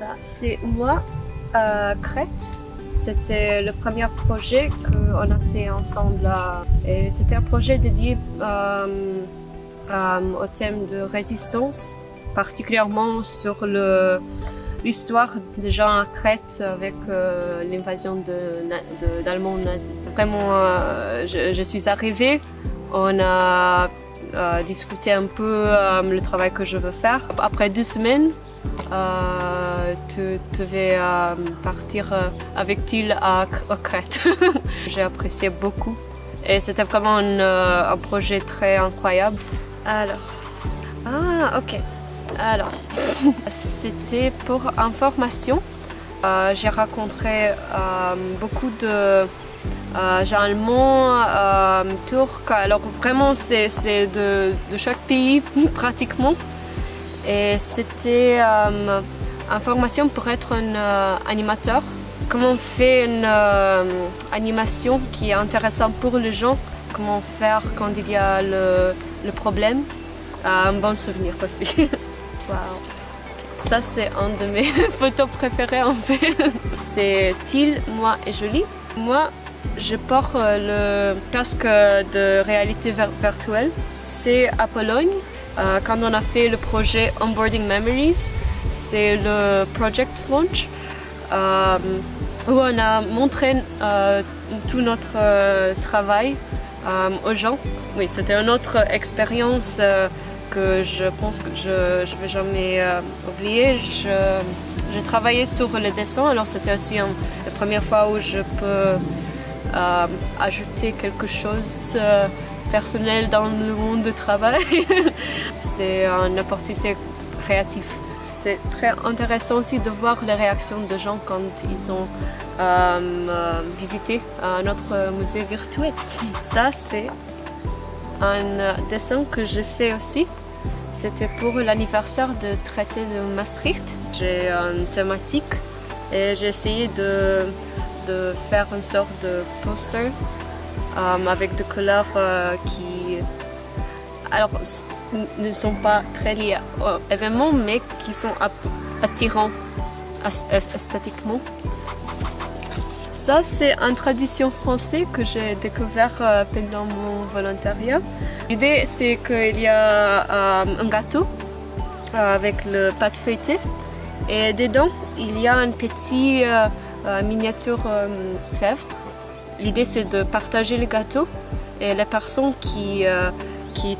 Ça, c'est moi à Crète. C'était le premier projet qu'on a fait ensemble. Et c'était un projet dédié au thème de résistance, particulièrement sur l'histoire des gens à Crète avec l'invasion d'Allemands nazis. Vraiment, je suis arrivée, on a discuté un peu le travail que je veux faire. Après 2 semaines, tu devais partir avec Thiel à Crète. J'ai apprécié beaucoup et c'était vraiment un projet très incroyable. Alors, ok. Alors, c'était pour information. J'ai rencontré beaucoup de gens allemands, turcs. Alors vraiment, c'est de chaque pays pratiquement. Et c'était une formation pour être un animateur. Comment on fait une animation qui est intéressante pour les gens. Comment faire quand il y a le problème. Un bon souvenir aussi. Wow. Ça, c'est une de mes photos préférées en fait. C'est Thiel, moi et Julie. Moi, je porte le casque de réalité virtuelle. C'est à Pologne. Quand on a fait le projet Onboarding Memories, c'est le project launch où on a montré tout notre travail aux gens. Oui, c'était une autre expérience que je pense que je ne vais jamais oublier. J'ai travaillé sur le dessin, alors c'était aussi la première fois où je peux ajouter quelque chose personnel dans le monde du travail. C'est une opportunité créative. C'était très intéressant aussi de voir les réactions des gens quand ils ont visité notre musée virtuel. Ça, c'est un dessin que j'ai fait aussi. C'était pour l'anniversaire du traité de Maastricht. J'ai une thématique et j'ai essayé de faire une sorte de poster avec des couleurs qui alors, ne sont pas très liées à l'événement, mais qui sont attirants esthétiquement. Ça, c'est une tradition française que j'ai découvert pendant mon volontariat. L'idée, c'est qu'il y a un gâteau avec le pâte feuilletée et dedans, il y a une petite miniature fèvre. L'idée, c'est de partager le gâteau et les personnes qui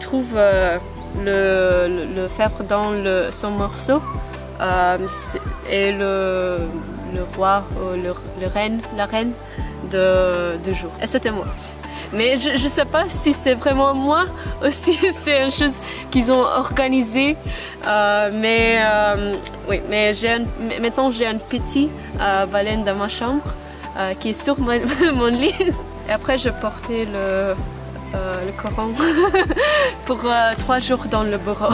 trouvent le fèvre dans son morceau et le roi ou la reine de jour. Et c'était moi. Mais je ne sais pas si c'est vraiment moi aussi, c'est une chose qu'ils ont organisée. Oui, mais maintenant j'ai un petit baleine dans ma chambre qui est sur mon lit. Et après, je portais le Coran pour 3 jours dans le bureau.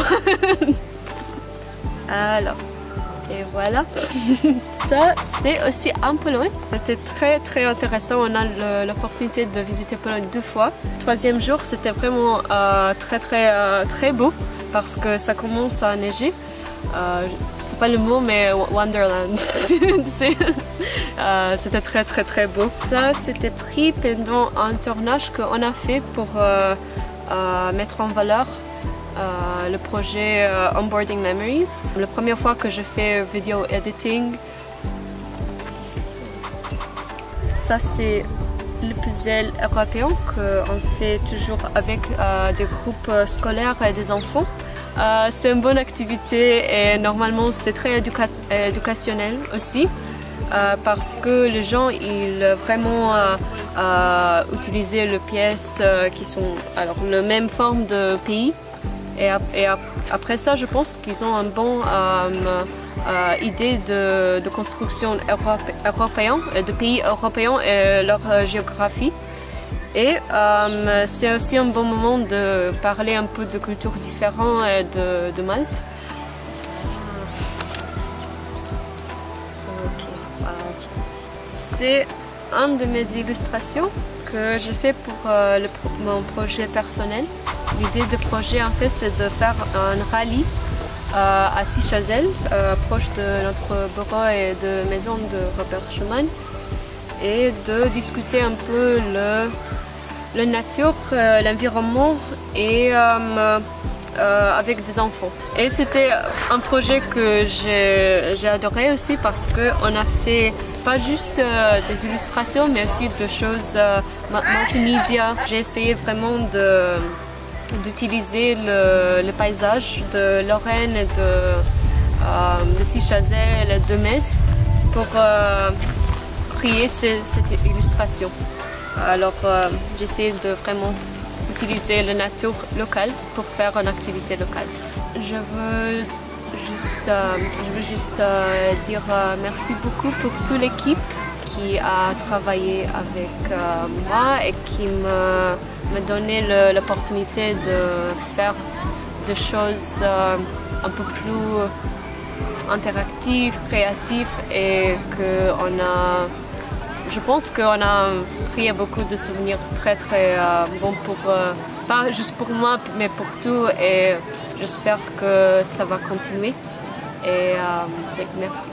Alors, et voilà. Ça, c'est aussi en Pologne. C'était très très intéressant. On a l'opportunité de visiter Pologne 2 fois. 3e jour, c'était vraiment très beau parce que ça commence à neiger. C'est pas le mot, mais Wonderland. C'était très beau. Ça, c'était pris pendant un tournage qu'on a fait pour mettre en valeur le projet Onboarding Memories. La première fois que je fais vidéo editing. Ça, c'est le puzzle européen qu'on fait toujours avec des groupes scolaires et des enfants. C'est une bonne activité et normalement c'est très éducationnel aussi parce que les gens ils vraiment utiliser les pièces qui sont alors la même forme de pays et après ça je pense qu'ils ont une bonne idée de construction européenne, de pays européens et leur géographie. Et c'est aussi un bon moment de parler un peu de cultures différentes et de Malte. C'est une de mes illustrations que je fais pour mon projet personnel. L'idée du projet en fait c'est de faire un rallye à Sichazel, proche de notre bureau et de maison de Robert Schumann, et de discuter un peu la nature, l'environnement et avec des enfants. Et c'était un projet que j'ai adoré aussi parce qu'on a fait pas juste des illustrations mais aussi des choses multimédia. J'ai essayé vraiment d'utiliser le paysage de Lorraine et de Sichazel et de Metz pour créer cette illustration. Alors j'ai essayé de vraiment utiliser la nature locale pour faire une activité locale. Je veux juste dire merci beaucoup pour toute l'équipe qui a travaillé avec moi et qui me donnait l'opportunité de faire des choses un peu plus interactives, créatives et je pense qu'on a créé beaucoup de souvenirs très bons pas juste pour moi mais pour tout et j'espère que ça va continuer et merci.